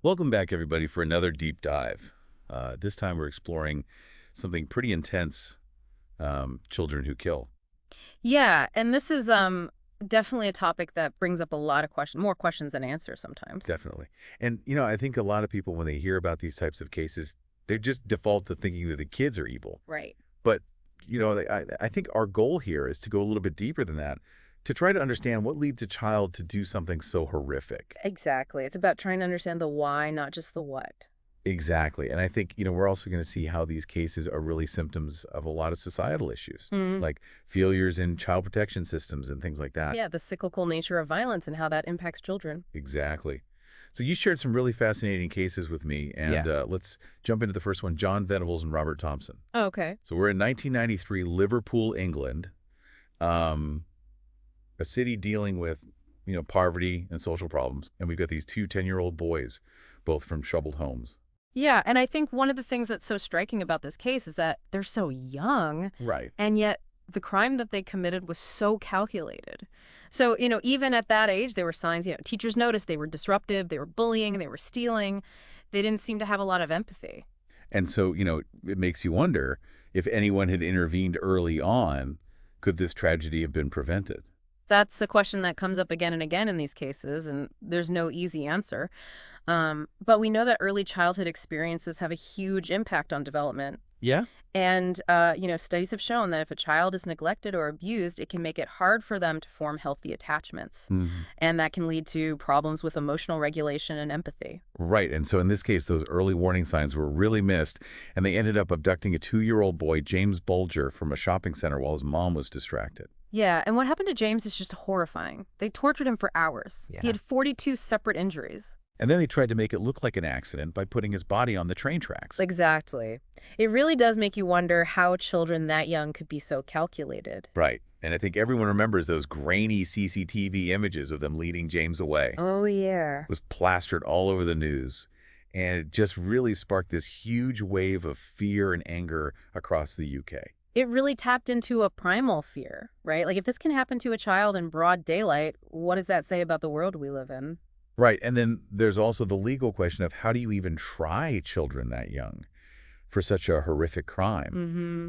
Welcome back, everybody, for another deep dive. This time we're exploring something pretty intense, children who kill. Yeah, and this is definitely a topic that brings up a lot of questions, more questions than answers sometimes. Definitely. And, I think a lot of people, when they hear about these types of cases, they just default to thinking that the kids are evil. Right. But, I think our goal here is to go a little bit deeper than that, to try to understand what leads a child to do something so horrific. Exactly. It's about trying to understand the why, not just the what. Exactly. And I think, we're also going to see how these cases are really symptoms of a lot of societal issues, Mm. like failures in child protection systems and things like that. Yeah, the cyclical nature of violence and how that impacts children. Exactly. So you shared some really fascinating cases with me, and Yeah. let's jump into the first one, John Venables and Robert Thompson. Oh, okay. So we're in 1993, Liverpool, England, um, a city dealing with, poverty and social problems. And we've got these two 10-year-old boys, both from troubled homes. Yeah, and I think one of the things that's so striking about this case is that they're so young, Right. and yet the crime that they committed was so calculated. So, even at that age, there were signs, teachers noticed they were disruptive, they were bullying, they were stealing. They didn't seem to have a lot of empathy. And so, it makes you wonder if anyone had intervened early on, could this tragedy have been prevented? That's a question that comes up again and again in these cases, and there's no easy answer. But we know that early childhood experiences have a huge impact on development. Yeah. And, studies have shown that if a child is neglected or abused, it can make it hard for them to form healthy attachments. Mhm. And that can lead to problems with emotional regulation and empathy. Right. And so in this case, those early warning signs were really missed, and they ended up abducting a 2-year-old boy, James Bulger, from a shopping center while his mom was distracted. Yeah, and what happened to James is just horrifying. They tortured him for hours. He Yeah. had 42 separate injuries. And then they tried to make it look like an accident by putting his body on the train tracks. Exactly. It really does make you wonder how children that young could be so calculated. Right. And I think everyone remembers those grainy CCTV images of them leading James away. Oh, yeah. It was plastered all over the news. And it just really sparked this huge wave of fear and anger across the UK. It really tapped into a primal fear, right? Like, if this can happen to a child in broad daylight, what does that say about the world we live in? Right. And then there's also the legal question of how do you even try children that young for such a horrific crime? Mm-hmm.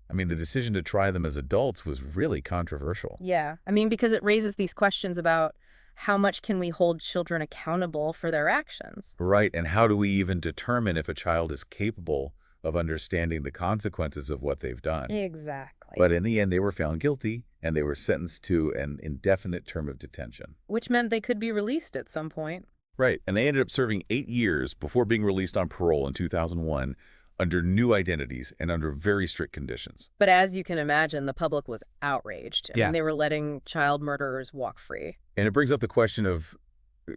I mean, the decision to try them as adults was really controversial. Yeah. I mean, because it raises these questions about how much can we hold children accountable for their actions? Right. And how do we even determine if a child is capable of understanding the consequences of what they've done? Exactly. But in the end, they were found guilty and they were sentenced to an indefinite term of detention. Which meant they could be released at some point. Right. And they ended up serving 8 years before being released on parole in 2001 under new identities and under very strict conditions. But as you can imagine, the public was outraged. I Yeah. mean, they were letting child murderers walk free. And it brings up the question of,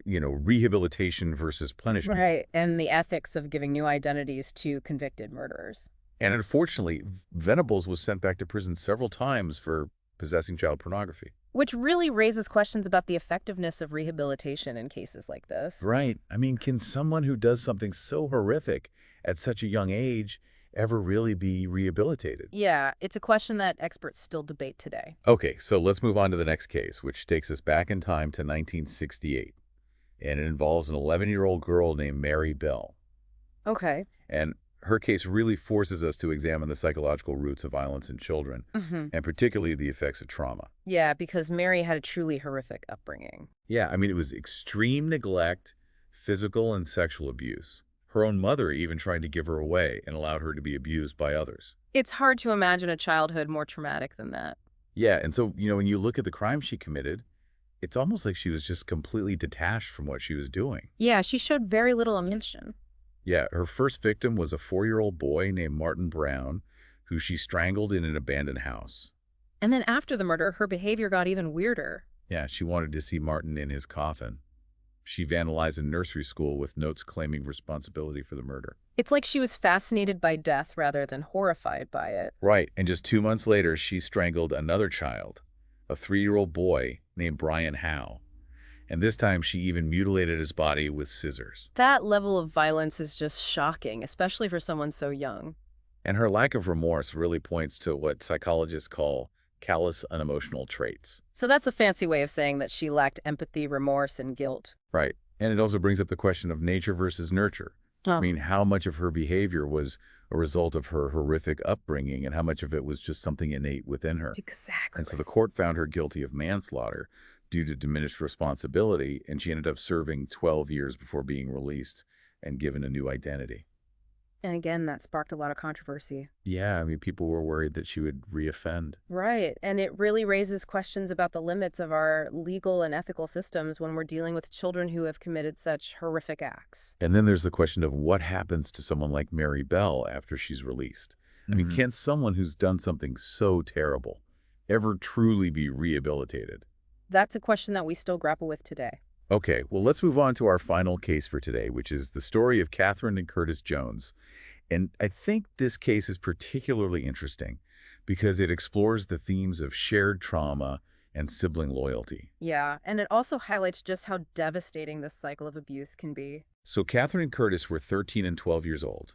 rehabilitation versus punishment. Right. And the ethics of giving new identities to convicted murderers. And unfortunately, Venables was sent back to prison several times for possessing child pornography. Which really raises questions about the effectiveness of rehabilitation in cases like this. Right. I mean, can someone who does something so horrific at such a young age ever really be rehabilitated? Yeah, it's a question that experts still debate today. Okay, so let's move on to the next case, which takes us back in time to 1968. And it involves an 11-year-old girl named Mary Bell. Okay. And her case really forces us to examine the psychological roots of violence in children, Hmm. and particularly the effects of trauma. Yeah, because Mary had a truly horrific upbringing. Yeah, I mean, it was extreme neglect, physical and sexual abuse. Her own mother even tried to give her away and allowed her to be abused by others. It's hard to imagine a childhood more traumatic than that. Yeah, and so, when you look at the crime she committed, it's almost like she was just completely detached from what she was doing. Yeah, she showed very little emotion. Yeah, her first victim was a 4-year-old boy named Martin Brown, who she strangled in an abandoned house. And then after the murder, her behavior got even weirder. Yeah, she wanted to see Martin in his coffin. She vandalized a nursery school with notes claiming responsibility for the murder. It's like she was fascinated by death rather than horrified by it. Right, and just 2 months later, she strangled another child, a 3-year-old boy named Brian Howe. And this time, she even mutilated his body with scissors. That level of violence is just shocking, especially for someone so young. And her lack of remorse really points to what psychologists call callous unemotional traits. So that's a fancy way of saying that she lacked empathy, remorse, and guilt. Right. And it also brings up the question of nature versus nurture. I Oh, mean, how much of her behavior was a result of her horrific upbringing and how much of it was just something innate within her? And so exactly. the court found her guilty of manslaughter due to diminished responsibility, and she ended up serving 12 years before being released and given a new identity. And again, that sparked a lot of controversy. Yeah, I mean, people were worried that she would reoffend. Right. And it really raises questions about the limits of our legal and ethical systems when we're dealing with children who have committed such horrific acts. And then there's the question of what happens to someone like Mary Bell after she's released. I mean, can someone who's done something so terrible ever truly be rehabilitated? That's a question that we still grapple with today. Okay, well, let's move on to our final case for today, which is the story of Catherine and Curtis Jones. And I think this case is particularly interesting because it explores the themes of shared trauma and sibling loyalty. Yeah, and it also highlights just how devastating this cycle of abuse can be. So Catherine and Curtis were 13 and 12 years old,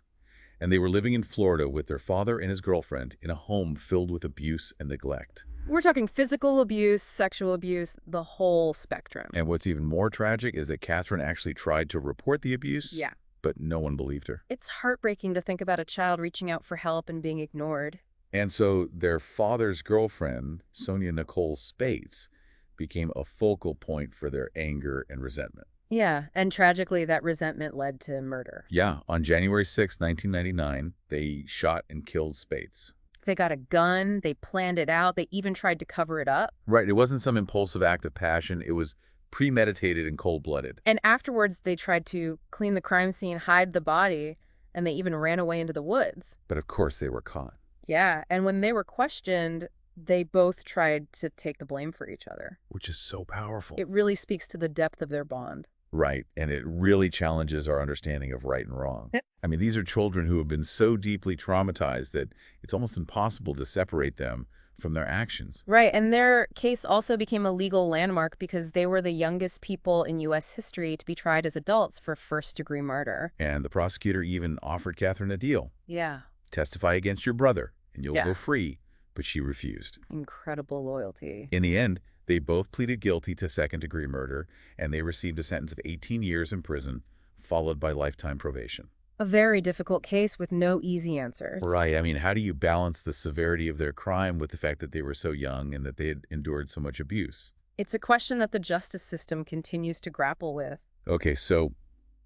and they were living in Florida with their father and his girlfriend in a home filled with abuse and neglect. We're talking physical abuse, sexual abuse, the whole spectrum. And what's even more tragic is that Catherine actually tried to report the abuse, Yeah. but no one believed her. It's heartbreaking to think about a child reaching out for help and being ignored. And so their father's girlfriend, Sonia Nicole Spates, became a focal point for their anger and resentment. Yeah, and tragically, that resentment led to murder. Yeah, on January 6, 1999, they shot and killed Spates. They got a gun, they planned it out, they even tried to cover it up. Right, it wasn't some impulsive act of passion. It was premeditated and cold-blooded. And afterwards, they tried to clean the crime scene, hide the body, and they even ran away into the woods. But of course they were caught. Yeah, and when they were questioned, they both tried to take the blame for each other. Which is so powerful. It really speaks to the depth of their bond. Right, and it really challenges our understanding of right and wrong. Yep. I mean, these are children who have been so deeply traumatized that it's almost impossible to separate them from their actions. Right, and their case also became a legal landmark because they were the youngest people in U.S. history to be tried as adults for first-degree murder. And the prosecutor even offered Catherine a deal. Yeah, Testify against your brother, and you'll Yeah. go free. But she refused. incredible loyalty. In the end, they both pleaded guilty to second-degree murder, and they received a sentence of 18 years in prison, followed by lifetime probation. A very difficult case with no easy answers. Right. I mean, how do you balance the severity of their crime with the fact that they were so young and that they had endured so much abuse? It's a question that the justice system continues to grapple with. Okay, so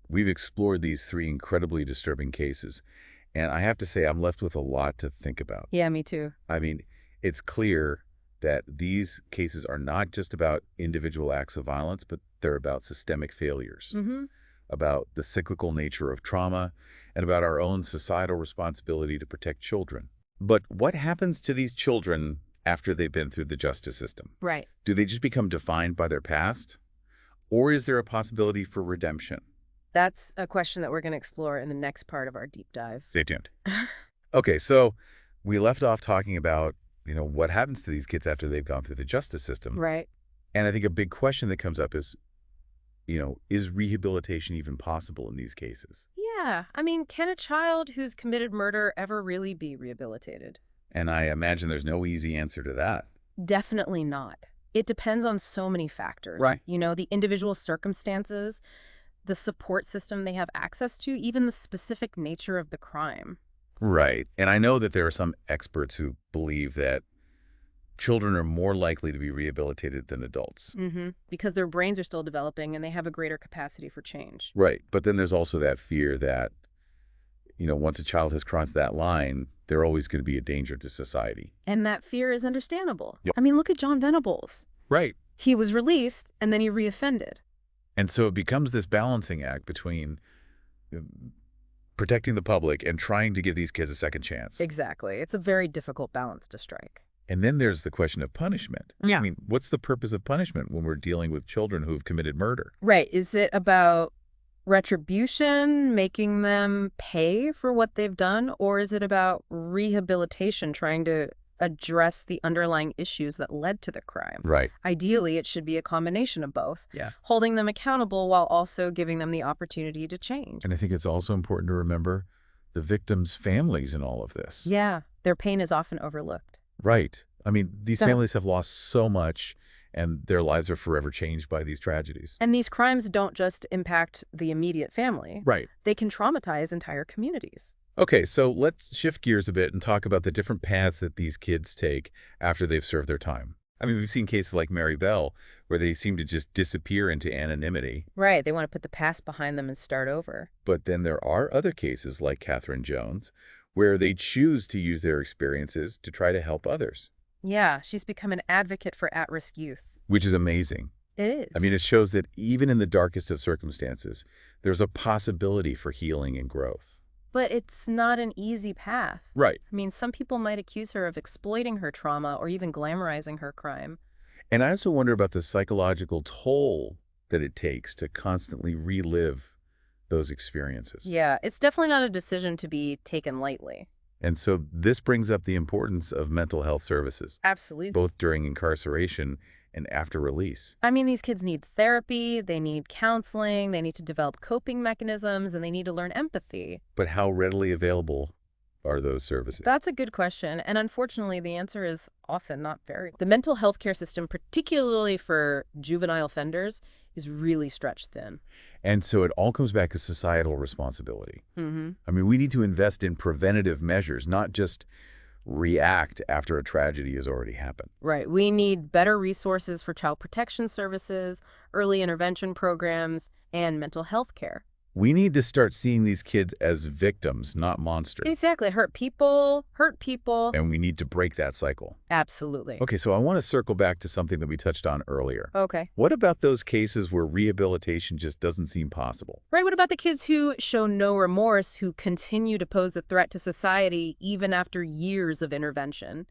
we've explored these three incredibly disturbing cases, and I have to say I'm left with a lot to think about. Yeah, me too. I mean, it's clear that these cases are not just about individual acts of violence, but they're about systemic failures, Mm-hmm. about the cyclical nature of trauma, and about our own societal responsibility to protect children. But what happens to these children after they've been through the justice system? Right. Do they just become defined by their past? Or is there a possibility for redemption? That's a question that we're going to explore in the next part of our deep dive. Stay tuned. Okay, so we left off talking about, what happens to these kids after they've gone through the justice system. Right. And I think a big question that comes up is, is rehabilitation even possible in these cases? Yeah. I mean, can a child who's committed murder ever really be rehabilitated? And I imagine there's no easy answer to that. Definitely not. It depends on so many factors. Right. The individual circumstances, the support system they have access to, even the specific nature of the crime. Right. And I know that there are some experts who believe that children are more likely to be rehabilitated than adults. Mm-hmm. Because their brains are still developing and they have a greater capacity for change. Right. But then there's also that fear that, once a child has crossed that line, they're always going to be a danger to society. And that fear is understandable. Yep. I mean, look at John Venables. Right. He was released and then he reoffended. And so it becomes this balancing act between protecting the public and trying to give these kids a second chance. Exactly. It's a very difficult balance to strike. And then there's the question of punishment. Yeah. I mean, what's the purpose of punishment when we're dealing with children who have committed murder? Right. Is it about retribution, making them pay for what they've done, or is it about rehabilitation, trying to address the underlying issues that led to the crime? Right. Ideally, it should be a combination of both. Yeah. Holding them accountable while also giving them the opportunity to change. And I think it's also important to remember the victims' families in all of this. Yeah. Their pain is often overlooked. Right. I mean, these So- families have lost so much, and their lives are forever changed by these tragedies. And these crimes don't just impact the immediate family. Right. They can traumatize entire communities. Okay, so let's shift gears a bit and talk about the different paths that these kids take after they've served their time. I mean, we've seen cases like Mary Bell, where they seem to just disappear into anonymity. Right, they want to put the past behind them and start over. But then there are other cases like Catherine Jones, where they choose to use their experiences to try to help others. Yeah, she's become an advocate for at-risk youth. Which is amazing. It I is. mean, it shows that even in the darkest of circumstances, there's a possibility for healing and growth. But it's not an easy path. Right. I mean, some people might accuse her of exploiting her trauma or even glamorizing her crime. And I also wonder about the psychological toll that it takes to constantly relive those experiences. Yeah, it's definitely not a decision to be taken lightly. And so this brings up the importance of mental health services, Absolutely. both during incarceration and after release. I mean, these kids need therapy, they need counseling, they need to develop coping mechanisms, and they need to learn empathy. But how readily available are those services? That's a good question, and unfortunately, the answer is often not very. The mental health care system, particularly for juvenile offenders, is really stretched thin. And so it all comes back to societal responsibility. Mm-hmm. I mean, we need to invest in preventative measures, not just react after a tragedy has already happened. Right. We need better resources for child protection services, early intervention programs, and mental health care. We need to start seeing these kids as victims, not monsters. Exactly. Hurt people, hurt people. And we need to break that cycle. Absolutely. Okay, so I want to circle back to something that we touched on earlier. Okay. What about those cases where rehabilitation just doesn't seem possible? Right. What about the kids who show no remorse, who continue to pose a threat to society even after years of intervention?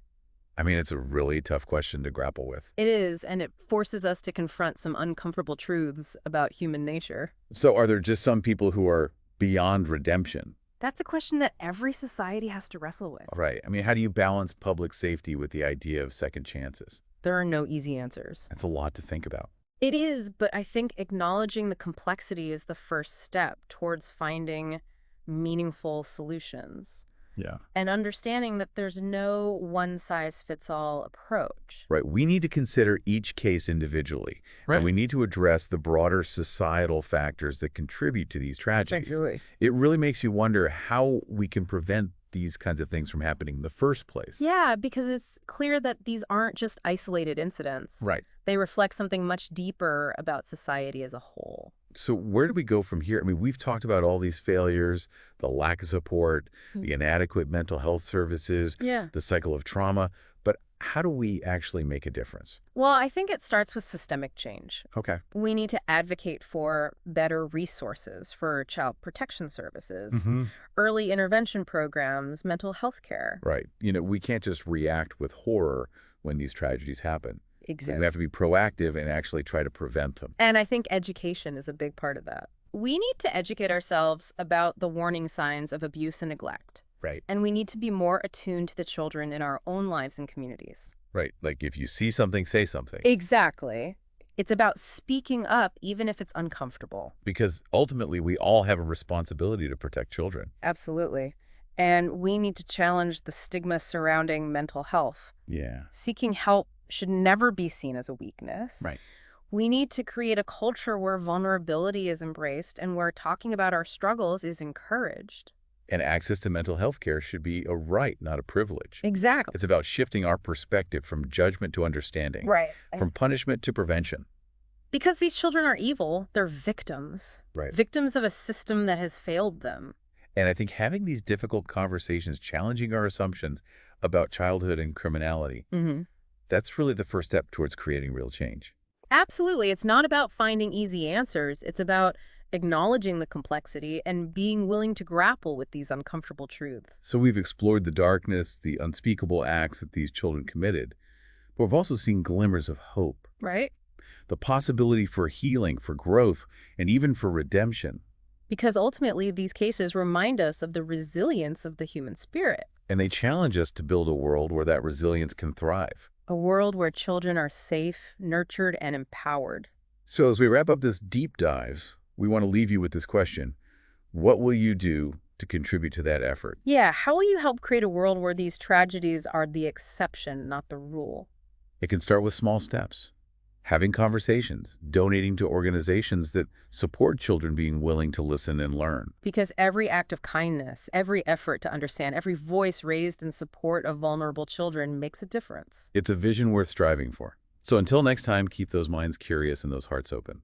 I mean, it's a really tough question to grapple with. It is, and it forces us to confront some uncomfortable truths about human nature. So are there just some people who are beyond redemption? That's a question that every society has to wrestle with. Right. I mean, how do you balance public safety with the idea of second chances? There are no easy answers. That's a lot to think about. It is, but I think acknowledging the complexity is the first step towards finding meaningful solutions. Yeah. And understanding that there's no one-size-fits-all approach. Right. We need to consider each case individually. Right. And we need to address the broader societal factors that contribute to these tragedies. Absolutely. It really makes you wonder how we can prevent these kinds of things from happening in the first place. Yeah, because it's clear that these aren't just isolated incidents. Right. They reflect something much deeper about society as a whole. So where do we go from here? I mean, we've talked about all these failures, the lack of support, the inadequate mental health services, Yeah. the cycle of trauma, but how do we actually make a difference? Well, I think it starts with systemic change. Okay. We need to advocate for better resources for child protection services, early intervention programs, mental health care. Right. You know, we can't just react with horror when these tragedies happen. Exactly. We have to be proactive and actually try to prevent them. And I think education is a big part of that. We need to educate ourselves about the warning signs of abuse and neglect. Right. And we need to be more attuned to the children in our own lives and communities. Right. Like if you see something, say something. Exactly. It's about speaking up even if it's uncomfortable. Because ultimately, we all have a responsibility to protect children. Absolutely. And we need to challenge the stigma surrounding mental health. Yeah. Seeking help should never be seen as a weakness. Right. We need to create a culture where vulnerability is embraced and where talking about our struggles is encouraged. And access to mental health care should be a right, not a privilege. Exactly. It's about shifting our perspective from judgment to understanding, Right. from punishment to prevention. Because these children are evil, they're victims. Right. Victims of a system that has failed them. And I think having these difficult conversations, challenging our assumptions about childhood and criminality, that's really the first step towards creating real change. Absolutely. It's not about finding easy answers. It's about acknowledging the complexity and being willing to grapple with these uncomfortable truths. So we've explored the darkness, the unspeakable acts that these children committed, but we've also seen glimmers of hope, Right? the possibility for healing, for growth, and even for redemption. Because ultimately, these cases remind us of the resilience of the human spirit. And they challenge us to build a world where that resilience can thrive. A world where children are safe, nurtured, and empowered. So as we wrap up this deep dive, we want to leave you with this question. What will you do to contribute to that effort? Yeah, how will you help create a world where these tragedies are the exception, not the rule? It can start with small steps. Having conversations, donating to organizations that support children being willing to listen and learn. Because every act of kindness, every effort to understand, every voice raised in support of vulnerable children makes a difference. It's a vision worth striving for. So until next time, keep those minds curious and those hearts open.